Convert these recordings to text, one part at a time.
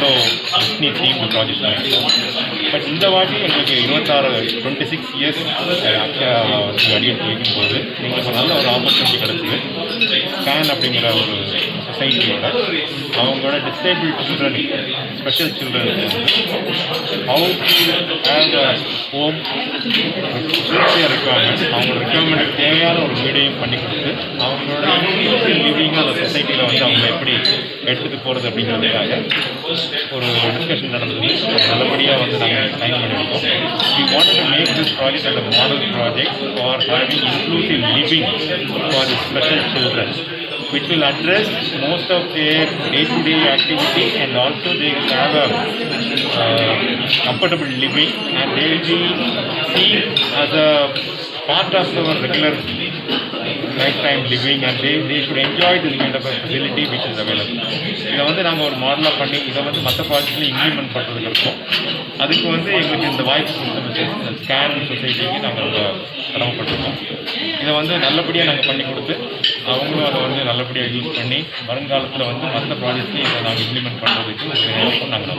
அவ்வளோ company team project பண்ணியிருக்கோம். But இந்த வாட்டி எங்களுக்கு 26 இயர்ஸ் அக்ஷயா அடியெடுத்து வைக்கும்போது எங்களுக்கு நல்ல ஒரு ஆப்பர்ச்சுனிட்டி கிடச்சிது. ஸ்கேன் அப்படிங்கிற ஒரு சொசைட்டியோட அவங்களோட டிசேபிள் சில்ட்ரன், ஸ்பெஷல் சில்ட்ரனுக்கு how have a home requirement, அவங்களோட ரெக்குவயர்மெண்ட்டுக்கு தேவையான ஒரு வீடையும் பண்ணி கொடுத்து அவங்களோட இன்க்ளூசிவ் லிவிங்காக அந்த சொசைட்டியில் வந்து அவங்க எப்படி எடுத்துகிட்டு போகிறது அப்படிங்கிறதுக்காக ஒரு டிஸ்கஷன் நடந்தது. நல்லபடியாக வந்து நாங்கள் சைன் பண்ணியிருக்கோம். We wanted to make this project as a model project for having inclusive living for the special children, which will address most of their day-to-day activities, and also they will have a comfortable living, and they will be seen as a part of our regular lifetime living, and they should enjoy this kind of a facility which is available. இதை வந்து நாங்கள் ஒரு மாடலாக பண்ணி இதை வந்து மற்ற ப்ராஜெக்டில் இம்ப்ளிமெண்ட் பண்ணுறதுக்கு இருக்கோம். அதுக்கு வந்து எங்களுக்கு இந்த வாய்ப்பு கொடுத்த ஸ்கேன் சொசைட்டிக்கு நாங்கள் கடமைப்பட்டிருக்கோம். இதை வந்து நல்லபடியாக நாங்கள் பண்ணி கொடுத்து அவங்களும் அதை வந்து நல்லபடியாக யூஸ் பண்ணி வருங்காலத்தில் வந்து மற்ற ப்ராஜெக்ட்லையும் இதை நாங்கள் இம்ப்ளிமெண்ட் பண்ணுறதுக்கு நாங்கள்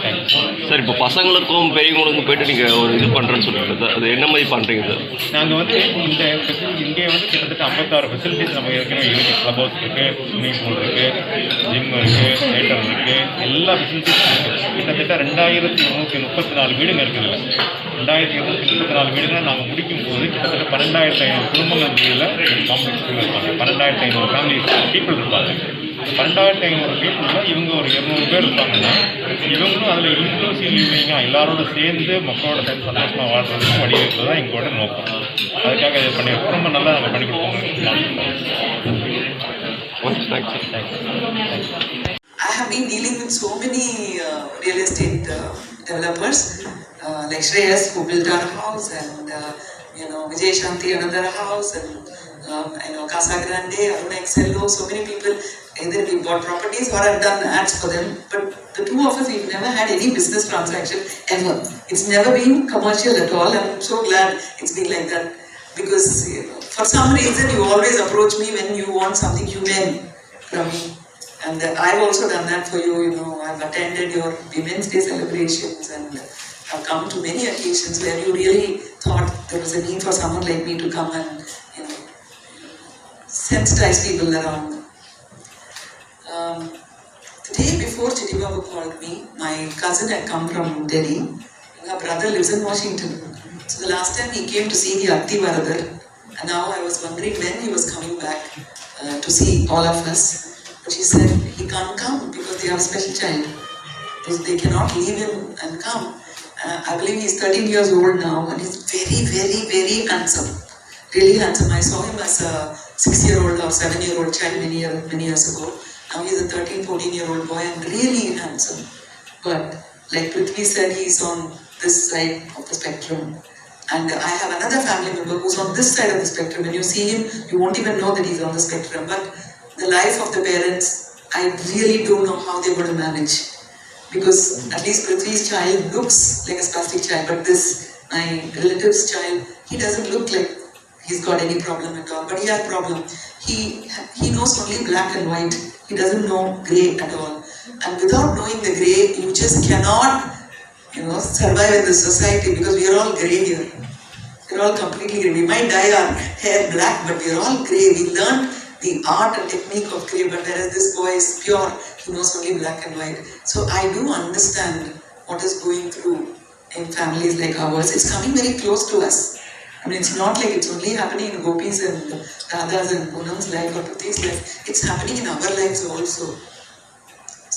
தேங்க்யூ சார். இப்போ பசங்களுக்கும் பெரியவங்களுக்கும் போய்ட்டு நீங்கள் ஒரு இது பண்ணுறேன்னு சொல்லுங்கள், அது என்ன மாதிரி பண்ணுறீங்க சார்? நாங்கள் வந்து இந்த ஃபெசிலிட்டி இங்கே வந்து கிட்டத்தட்ட 56 ஃபெசிலிட்டிஸ் நம்ம ஏற்கனவே இருக்குது. க்ளப் ஹவுஸ் இருக்குது, ஸ்விம்மிங் பூல் இருக்குது, ஜிம் இருக்குது, தேட்டர் இருக்குது, எல்லா ஃபெசிலிட்டிஸும் இருக்குது. கிட்டத்தட்ட 2234 வீடுங்க இருக்குதுல்ல. 2234 வீடுகளை நாங்கள் முடிக்கும் போது கிட்டத்தட்ட 12,500 குடும்பங்கள் கீழே காம்ப்ளெக்ஸ்கள் இருப்பாங்க. 12,500 ஃபேமிலி பீப்புள் இருப்பாங்க. 12,500 பீப்புளில் இவங்க ஒரு 200 பேர் இருப்பாங்கன்னா இவங்களும் அதில் இன்க்ளூசிவ் லிவிங்காக எல்லாரோட சேர்ந்து மக்களோட சேர்ந்து சந்தோஷமாக வாழ்றதுக்கும் வடிவமைப்பு தான் எங்களோட நோக்கம். அதுக்காக இதை பண்ணியிருக்கோம். ரொம்ப நல்லா நாங்கள் பண்ணி கொடுப்போம். I have been dealing with so many real estate developers like Shreyas, who built our house, and Vijay Shanti another house, and Casa Grande, Aruna Excello, so many people. Either we bought properties or I've done ads for them, but the two of us, we've never had any business transaction ever. It's never been commercial at all, and I'm so glad it's been like that, because for some reason you always approach me when you want something humane from me, and I've also done that for you. I've attended your Women's Day celebrations, and I've come to many occasions where you really thought there was a need for someone like me to come and sensitize people around. The day before Chittibabu called me, my cousin had come from Delhi. Her brother lives in Washington. So the last time he came to see the Atti Varadar, and now I was wondering when he was coming back to see all of us. But she said he can't come because they have a special child. They cannot leave him and come. I believe he's 13 years old now, and he's very, very, very handsome. Really handsome. I saw him as a 6-year-old or 7-year-old child many years ago. Now he's a 13-14-year-old boy and really handsome. But like Prithvi said, he's on this side of the spectrum. And I have another family member who's on this side of the spectrum. When you see him, you won't even know that he's on the spectrum. But the life of the parents, I really don't know how they're going to manage. Because at least Prithvi's child looks like a spastic child. But this, my relative's child, he doesn't look like he's got any problem at all. But he has a problem. He knows only black and white. He doesn't know grey at all. And without knowing the grey, you just cannot, survive in this society, because we are all grey here. We're all completely grey. We might dye our hair black, but we're all grey. We learned the art and technique of grey, but whereas this boy is pure, he knows only black and white. So I do understand what is going through in families like ours. It's coming very close to us. I mean, it's not like it's only happening in Gopis and Radha's and Poonam's life or Prithvi's life. It's happening in our lives also.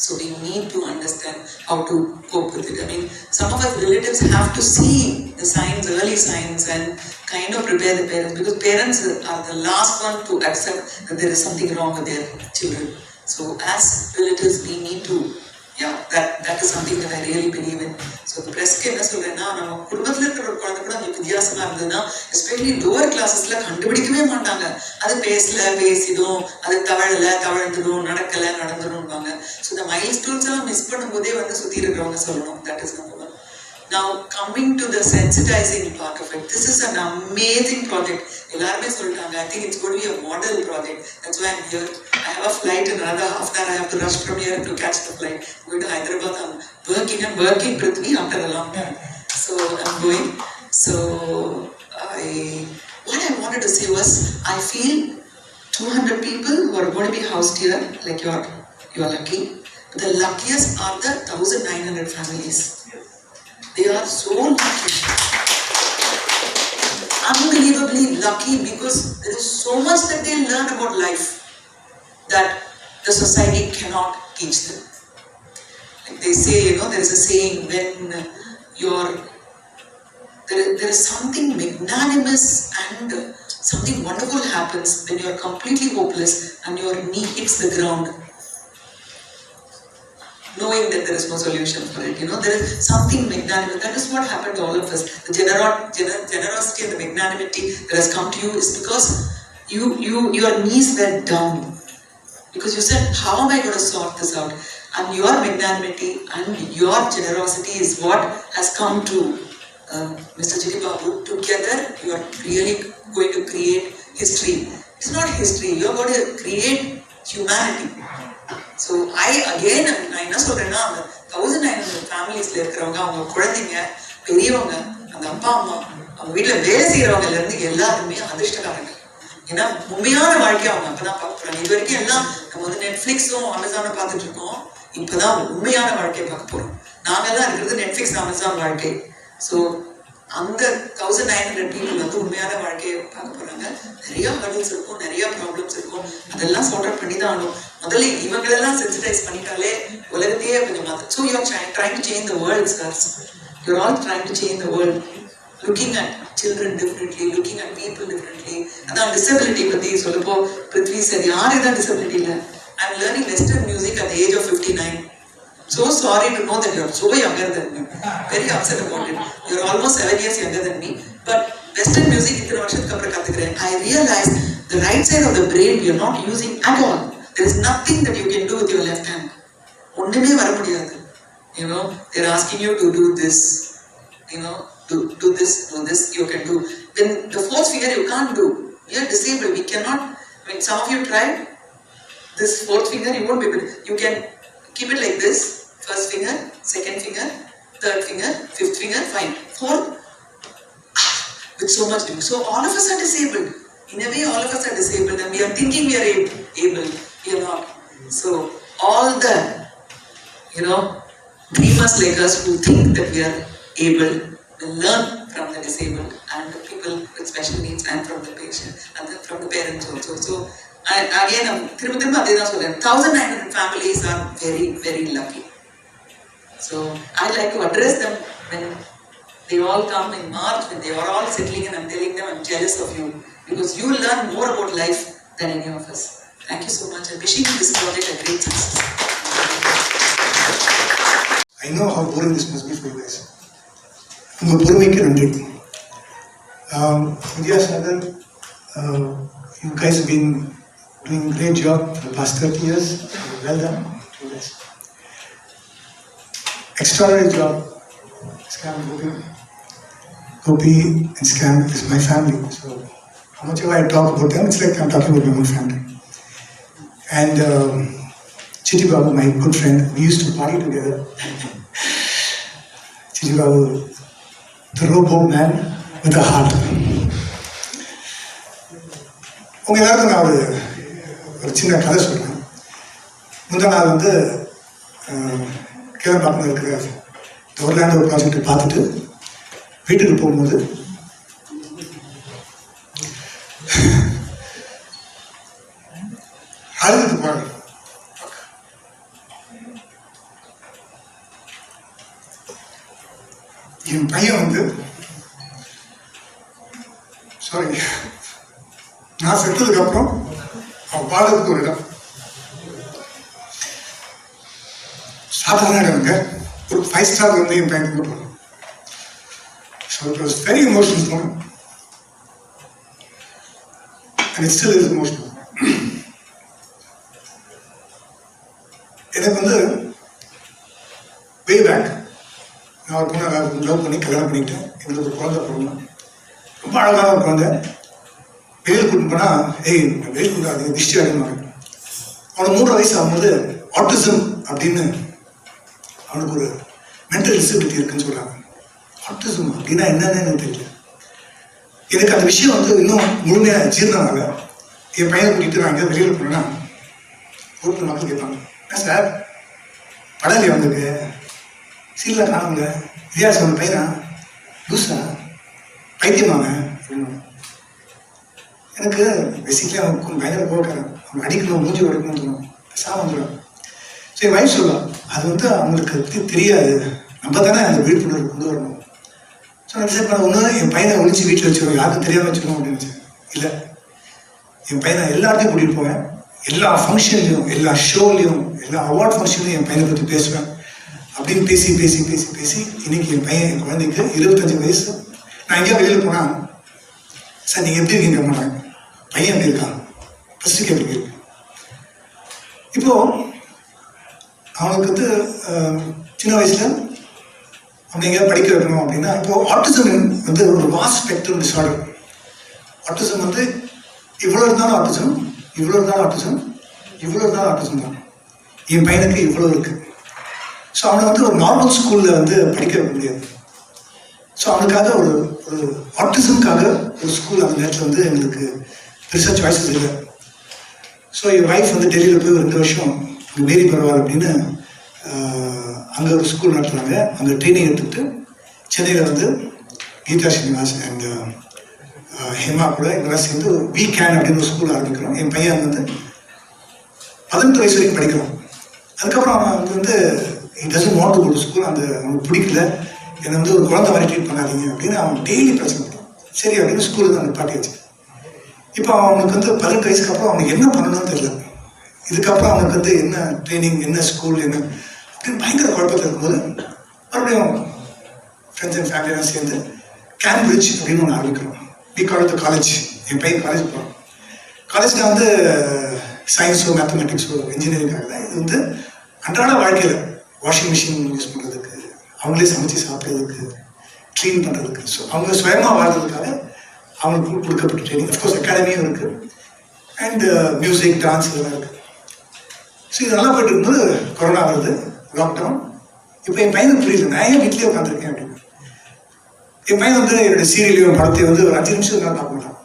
So we need to understand how to cope with it. I mean, some of us relatives have to see the signs, early signs, and kind of prepare the parents, because parents are the last one to accept that there is something wrong with their children. So as relatives, we need to, that is something that I really believe in. So the press என்ன சொல்றேன்னா, நம்ம குடும்பத்துல இருக்கிற ஒரு குழந்தை கூட நமக்கு வித்தியாசமா இருந்ததுன்னா, எஸ்பெஷலி லோவர் கிளாஸஸ்ல கண்டுபிடிக்கவே மாட்டாங்க. அது பேசிடும், அது தவழ்ந்துடும், நடந்துடும். ஸோ இந்த மைல் ஸ்டோன்ஸ் எல்லாம் மிஸ் பண்ணும்போதே வந்து சுத்தி இருக்கிறவங்க சொல்லணும். That is number one. Now, coming to the sensitizing part of it, this is an amazing project. I think it's going to be a model project. That's why I'm here. I have a flight in another half an hour. I have to rush from here to catch the flight. I'm going to Hyderabad. I'm working Prithvi after a long time. So I'm going. So what I wanted to say was, I feel 200 people who are going to be housed here, like you are lucky. The luckiest are the 1,900 families. They are so lucky. Unbelievably lucky, because there is so much that they learn about life that the society cannot teach them. Like they say, there is a saying, when there is something magnanimous and something wonderful happens when you are completely hopeless and your knee hits the ground, knowing that there is no solution for it. There is something magnanimous. That is what happened to all of us. The generosity and the magnanimity that has come to you is because your knees were down. Because you said, how am I going to sort this out? And your magnanimity and your generosity is what has come to Mr. Chidi Babu. Together, you are really going to create history. It's not history. You are going to create humanity. So நான் என்ன சொல்றேன்னா, அந்த 1900 ஃபேமிலிஸ்ல இருக்கிறவங்க, அவங்க குழந்தைங்க, பெரியவங்க, அந்த அப்பா அம்மா, அவங்க வீட்டுல வேலை செய்யறவங்கல இருந்து எல்லாருமே அதிர்ஷ்டக்காரங்க. ஏன்னா உண்மையான வாழ்க்கையை அவங்க அப்பதான் பார்க்க போறாங்க. இது வரைக்கும் எல்லாம் நம்ம நெட்ஃபிளிக்ஸும் அமேசானும் பார்த்துட்டு இருக்கோம். இப்பதான் உண்மையான வாழ்க்கையை பார்க்க போறோம். நாங்கெல்லாம் இருக்கிறது நெட்ஃபிளிக்ஸ் அமேசான் வாழ்க்கை. ஸோ அந்த 1900 people உண்மையான வாழ்க்கையை பார்க்க போறாங்க. நிறைய ஹர்டல்ஸ் இருக்கும், நிறைய ப்ராப்ளம்ஸ் இருக்கும். அதெல்லாம் சார்ட் அவுட் பண்ணி தான் ஆகணும். முதல்ல இவங்களெல்லாம் சென்சிடைஸ் பண்ணிட்டாலே உலகத்தையே கொஞ்சம் மாற்ற. So you are trying to change the world, sirs. You are all trying to change the world, looking at children differently, looking at people differently. அதான் டிசபிலிட்டி பத்தி சொல்லப்போ பிருத்வி சார், யாரு தான் டிசபிலிட்டி இல்லை. I am learning western music at the age of 59. So sorry to know that you are so younger than me. Very upset about it. You are almost 7 years younger than me. But Western music, I realized the right side of the brain you are not using at all. There is nothing that you can do with your left hand. They are asking you to do this. Do this, you can do. Then the fourth finger you can't do. You are disabled. We cannot. Some of you tried this fourth finger, you won't be able. You can keep it like this. First finger, second finger, third finger, fifth finger, fine. Fourth, with so much doing. So all of us are disabled. In a way, all of us are disabled, and we are thinking we are able. We are not. So all the, dreamers like us who think that we are able will learn from the disabled and the people with special needs, and from the patient and from the parents also. So again, 1,900 families are very, very lucky. So I'd like to address them when they all come in March, when they are all settling, and I'm telling them I'm jealous of you, because you learn more about life than any of us. Thank you so much. I'm wishing this project a great success. I know how boring this must be for you guys. உங்க பொறுமைக்கு நன்றி. India Sagar, you guys have been doing a great job for the past 30 years. Well done. Extraordinary job. Scam Gopi and Scam is my family. So how much ever I talk about them, it's like I'm talking about my own family. And Chidi Babu, my good friend, we used to party together. Chidi Babu, the robo man with a heart. உங்க எல்லாருக்கும் நான் ஒரு சின்ன கதை சொல்றேன். முந்தா நாள் கேரளாவில் இருக்கிற ஒர்லாண்டோ ப்ராஜெக்டை பார்த்துட்டு வீட்டுக்கு போகும்போது அழுதுட்டு போறாங்க. என் பையன் சாரி, நான் செத்ததுக்கு அப்புறம் அவன் பாடுறதுக்கு ஒரு இடம், சாதாரண இடம்ங்க, ஒரு 5 star என் பையன் போகிறோம். So it was very emotional for me, and it still is emotional. எனக்கு way back, நான் ஒரு பொண்ணு லவ் பண்ணி கல்யாணம் பண்ணிக்கிட்டேன். எங்களுக்கு ஒரு குழந்தை பிறந்தோம். ரொம்ப அழகான ஒரு குழந்தை. வெயில் கூட்டின்னு போனால் வெயில் கூட்டாது திருஷ்டி அடைமாங்க. அவனுக்கு 3 வயசு ஆகும்போது ஆட்டிசம் அப்படின்னு அவனுக்கு ஒரு மென்டல் டிசபிலிட்டி இருக்குன்னு சொல்கிறாங்க. ஆட்டிசம் அப்படின்னா என்னன்னு எனக்கு தெரியல. எனக்கு அந்த விஷயம் இன்னும் முழுமையாக ஜீரணம் ஆகலை. என் பையனை கூட்டிகிட்டு நான் எங்கே வெளியில் போனேன்னா ரோட்டில் மக்கள் கேட்பாங்க, என்ன சார் படம் வந்துருக்கு சீல காணுங்க வித்தியாசம் அந்த பையனா லூஸா பைத்தியமாங்க அப்படின்னு. எனக்கு பேசிக்கலி அவனுக்கு பயங்கர போக்காரன். அவன் அடிக்கணும் மூஞ்சி உடைக்கணும்னு தோணும். வந்துடும். ஸோ என் வயசு சொல்லலாம் அது அவங்களுக்கு பற்றி தெரியாது. நம்ம தானே அந்த விழிப்புணர்வு கொண்டு வரணும். ஸோ நான் டிசைட் பண்ண ஒன்று என் பையனை ஒழிச்சு வீட்டில் வச்சுருவோம், யாருக்கும் தெரியாமல் வச்சுருவோம் அப்படின்னு வச்சேன். இல்லை, என் பையனை எல்லாத்தையும் கூட்டிகிட்டு போவேன். எல்லா ஃபங்க்ஷன்லையும், எல்லா ஷோலையும், எல்லா அவார்ட் ஃபங்க்ஷன்லையும் என் பையனை பற்றி பேசுவேன். அப்படின்னு பேசி பேசி பேசி பேசி இன்னைக்கு என் குழந்தைக்கு 25 வயசு. நான் எங்கேயா வெளியில் போனால், சார் நீங்கள் எப்படி இருக்கீங்க மாட்டாங்க, பையன் எப்படி இருக்கான், ஃபஸ்ட்டு கேள்வி இருக்கு. இப்போது அவனுக்கு சின்ன வயசில் அவனை எங்கேயா படிக்க வைக்கணும் அப்படின்னா, இப்போது ஆட்டிசம் ஒரு வாஸ்ட் ஸ்பெக்ட்ரம் டிஸார்டர். ஆட்டிசம் இவ்வளோ இருந்தாலும் ஆட்டிசம், இவ்வளோ இருந்தாலும் ஆட்டிசம், இவ்வளோ இருந்தாலும் ஆட்டிசம் தான். என் பையனுக்கு இவ்வளோ இருக்குது. ஸோ அவனை ஒரு நார்மல் ஸ்கூலில் படிக்க வைக்க முடியாது. ஸோ அவனுக்காக ஒரு ஆட்டிசம்காக ஒரு ஸ்கூல் அந்த நேரத்தில் எங்களுக்கு பெருசாக சாய்ஸஸ் இல்லை. ஸோ என் ஒய்ஃப் டெல்லியில் போய் ஒரு 2 வருஷம் மேரி பரவாயில்ல அப்படின்னு அங்கே ஒரு ஸ்கூல் நடத்துகிறாங்க. அங்கே ட்ரைனிங் எடுத்துக்கிட்டு சென்னையில் கீதா ஸ்ரீனிவாஸ் அண்ட் ஹேமா கூட இதெல்லாம் சேர்ந்து வி கேன் அப்படின்னு ஒரு ஸ்கூல் ஆரம்பிக்கிறோம். என் பையன் 18 வயசு வரைக்கும் படிக்கிறான். அதுக்கப்புறம் அவன் he doesn't want to go to school. அவனுக்கு பிடிக்கல, என்னை ஒரு குழந்தை மாதிரி ட்ரீட் பண்ணாதீங்க அப்படின்னு அவன் டெய்லி பிரச்சனை பண்ணுறான். சரி அப்படின்னு ஸ்கூலில் தான் நிப்பாட்டி வச்சு. இப்போ அவனுக்கு 18 வயசுக்கு அப்புறம் அவனுக்கு என்ன பண்ணணும்னு தெரியல. இதுக்கப்புறம் அவனுக்கு என்ன ட்ரைனிங், என்ன ஸ்கூல், என்ன அப்படின்னு பயங்கர குழப்பத்தில் இருக்கும்போது மறுபடியும் ஃப்ரெண்ட்ஸ் அண்ட் ஃபேமிலியெல்லாம் சேர்ந்து கேம்பிரிட்ஜ் அப்படின்னு ஒன்று ஆரம்பிக்கிறோம். We call it the college. என் பையன் காலேஜ் போகிறான். காலேஜில் சயின்ஸோ மேத்தமெட்டிக்ஸோ இன்ஜினியரிங்காக தான். இது அன்றாட வாழ்க்கையில் வாஷிங் மிஷின் யூஸ் பண்ணுறதுக்கு, அவங்களே சமைச்சு சாப்பிட்றதுக்கு, க்ளீன் பண்ணுறதுக்கு, ஸோ அவங்க சுயமாக வாழ்றதுக்காக அவங்களுக்கு கொடுக்கப்பட்ட ட்ரைனிங். அஃப்கோர்ஸ் அகாடமியும் இருக்குது அண்ட் மியூசிக், டான்ஸ் இதெல்லாம் இருக்குது. ஸோ இது நல்லா போய்ட்டு இருக்கும்போது கொரோனா வருது, லாக்டவுன். இப்போ என் பையனுக்கு புரியல, நான் ஏன் வீட்லேயே உட்காந்துருக்கேன் அப்படின்னு. என் பையன் என்னுடைய சீரியலையும் படத்தை ஒரு 5 நிமிஷம் நான் பார்க்க மாட்டான்.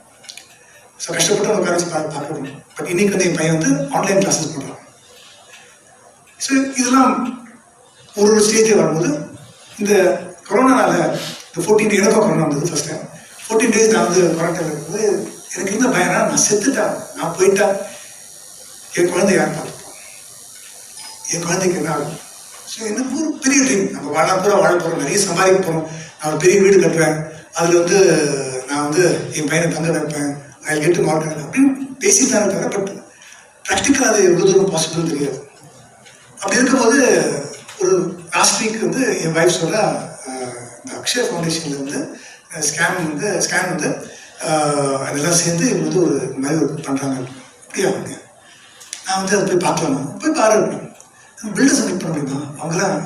ஸோ கஷ்டப்பட்டு அவங்க உட்காந்து பார்க்கணும். பட் இன்னைக்கு என் பையன் ஆன்லைன் கிளாஸஸ் பண்ணுறான். ஸோ இதெல்லாம் ஒரு ஸ்டேஜில் வரும்போது இந்த கொரோனானால இந்த 14 days எனக்கும் கொரோனா வந்தது ஃபர்ஸ்ட் டைம். 14 days நான் குவாரண்டைன் இருக்கும்போது எனக்கு இருந்த பயனா, நான் செத்துட்டேன், நான் போயிட்டா என் குழந்தை யார் பார்த்துப்போம், என் குழந்தைக்கு என்ன ஆகும். ஸோ எனக்கு ஒரு பெரிய ட்ரீம், நம்ம வாழ போகிறோம், நிறைய சம்பாதிக்க போகிறோம், நான் ஒரு பெரிய வீடு கட்டுவேன், அதில் நான் என் பையனை தங்க வைப்பேன், ஐ கெட் டு மார்க்கெட் அப்படின்னு பேசித்தானே தவிர பட் ப்ராக்டிக்கலாக அது எவ்வளோ தூரம் பாசிபிள்னு தெரியாது. அப்படி இருக்கும்போது ஒரு லாஸ்ட் வீக் என் வைஃப் சொல்ல, இந்த அக்ஷயா ஃபவுண்டேஷன்லேருந்து ஸ்கேன் அதெல்லாம் சேர்ந்து இவங்க ஒரு மாதிரி பண்ணுறாங்க. அப்படியா அவங்க நான் அதை போய் பார்க்கலாமா, போய் பாரு அப்படின்னு. பில்டர்ஸை மீட் பண்ண முடியுமா, அவங்களாம்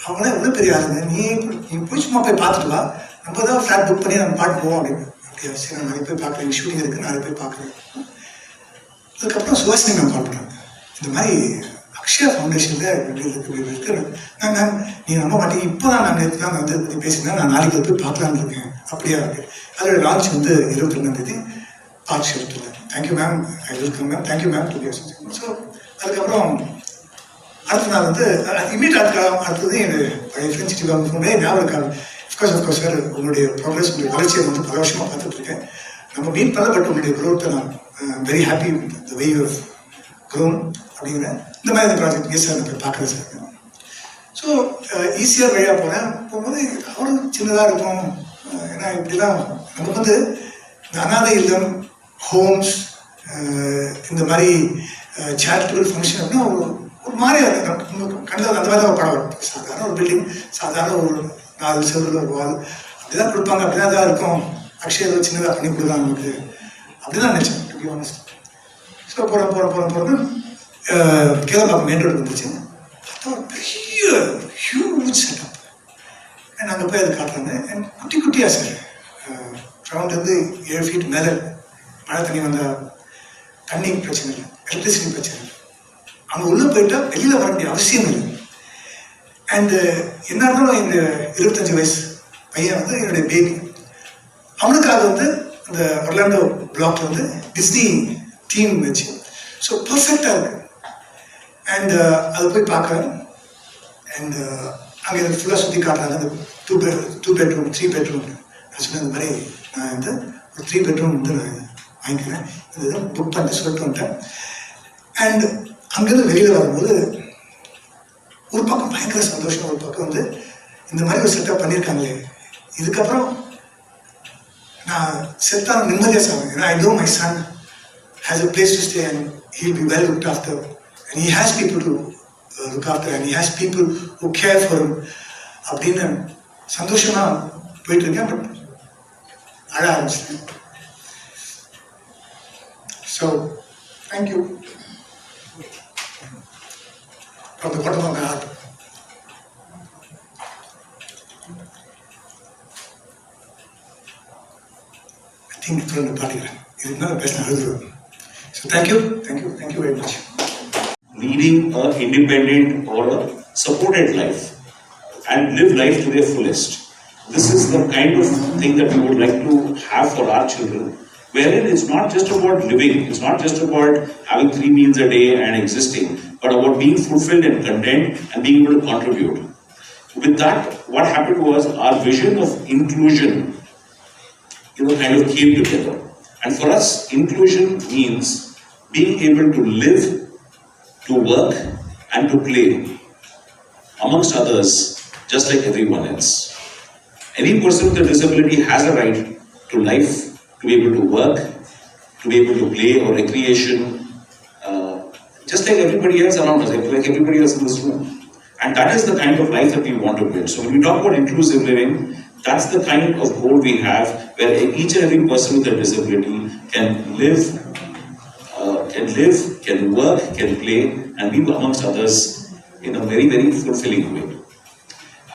அவங்களாம் எவ்வளோ பெரிய ஆளுங்க, நீ போய் சும்மா போய் பார்த்துட்டு வா, நம்ம தான் ஃப்ளாட் புக் பண்ணி நம்ம பாட்டு போவோம் அப்படின்னு. அப்படியா சரி, நான் நாளைக்கு போய் பார்க்குறேன், ஷூட்டிங் இருக்குது, நாளைக்கு போய் பார்க்குறேன். அதுக்கப்புறம் சுவாசினி மேம் கால் பண்ணுறாங்க, இந்த மாதிரி அக்ஷயா ஃபவுண்டேஷனில் இருக்கு. நான் நீ நம்ப மாட்டேங்க, இப்போ தான் நான் நேற்று தான் பற்றி பேசினேன், நான் நாளைக்கு போய் பார்க்கலான்னு இருக்கேன். அப்படியா இருக்கு. அதோட லான்ச் 22ஆம் பார்க் ஷெல்டரில். Thank you ma'am, I welcome ma'am, thank you ma'am to be associate. So அதுக்கப்புறம் அடுத்த நாள் இமீடியட் அடுத்தது என் பழைய ஃப்ரெண்ட்ஸ் சிட்டி ஞாபகம் இருக்காங்க. அஃப்கோர்ஸ் சார், உங்களுடைய ப்ரோக்ரஸ், உங்களுடைய வளர்ச்சியை பல வருஷமாக பார்த்துட்ருக்கேன். நம்ம மீட் பண்ணல, பட் உங்களுடைய க்ரோத்தை நான் very happy with the way you have grown அப்படிங்கிற இந்த மாதிரி இந்த ப்ராஜெக்ட் கேஸ் சார் போய் பார்க்குறது சார். ஸோ ஈஸியாக வழியாக போகும்போது அவரும் சின்னதாக இருக்கும். ஏன்னா இப்படிலாம் நமக்கு இந்த அனாதை இல்லம், ஹோம்ஸ், இந்த மாதிரி சேரிட்டபிள் ஃபங்க்ஷன் அப்படின்னா ஒரு மாதிரியாக கண்டது அந்த மாதிரி தான் ஒரு படம் வரும். சாதாரண ஒரு பில்டிங், சாதாரண ஒரு 4 செவரில் ஒரு வால் அப்படிதான் கொடுப்பாங்க, அப்படிதான் தான் இருக்கும். அக்ஷயா ஏதோ சின்னதாக பண்ணி கொடுக்கலாம் நமக்கு, அப்படிதான் நினச்சேன் டு பி ஆனஸ்ட். ஸோ போகிறோம் கேரளாவுக்கு மெயின் ரோடு வந்துச்சு. அது ஒரு பெரிய ஹியூஜ் செட்டப். அண்ட் அங்கே போய் அதை காட்டுறாங்க. அண்ட் குட்டி குட்டியாக சார் ரவுண்ட் வந்து 7 ஃபீட் மேலே மழை தண்ணி வந்தால் தண்ணி பிரச்சனை இல்லை, எலக்ட்ரிசிட்டி பிரச்சனை இல்லை. அங்கே உள்ளே போயிட்டால் வெளியில் வர வேண்டிய அவசியம் இல்லை. அண்டு என்ன இருந்தாலும் இந்த 25 வயசு பையன் வந்து என்னுடைய பேபி, அவனுக்காக வந்து அந்த ஒர்லாண்டோ பிளாக்ல வந்து டிஸ்னி டீம் வச்சு ஸோ பர்ஃபெக்டாக இருக்கு. அண்ட் அதை போய் பார்க்குறேன். அண்ட் அங்கே எனக்கு ஃபுல்லாக சுற்றி காட்டுறாங்க. அந்த 2 பெட்ரூம் 3 பெட்ரூம் நான் சொன்ன இந்த மாதிரி நான் வந்து ஒரு 3 பெட்ரூம் வந்து நான் வாங்கிக்கிறேன், இது புக் பண்ணிட்டு சொல்லிட்டு வந்துட்டேன். அண்ட் அங்கேருந்து வெளியில் வரும்போது ஒரு பக்கம் பயங்கர சந்தோஷம், ஒரு பக்கம் வந்து இந்த மாதிரி ஒரு செட்டப் பண்ணியிருக்காங்களே, இதுக்கப்புறம் நான் செத்தான நிம்மதியாக சாப்பிடுவேன். ஏன்னா I know my son has a place to stay and he'll be well looked after and he has people to look after and he has people who care for him அப்படின்னு சந்தோஷமா போயிட்டு இருக்கேன். But அழ ஆரம்பிச்சிட்டேன். So thank you from the bottom of my heart. I think it's going to party. It's not the best I So thank you very much. Leading an independent or a supported life and live life to their fullest. This is the kind of thing that we would like to have for our children, wherein it's not just about living, it's not just about having 3 meals a day and existing, but about being fulfilled and content and being able to contribute. With that, what happened was our vision of inclusion, kind of came together. And for us, inclusion means being able to live, to work, and to play, amongst others, just like everyone else. Any person with a disability has a right to life, to be able to work, to be able to play or recreation, just like everybody else around us, like everybody else in this room. And that is the kind of life that we want to build. So when we talk about inclusive living, that's the kind of goal we have, where each and every person with a disability can live, can work, can play, and be amongst others in a very, very fulfilling way.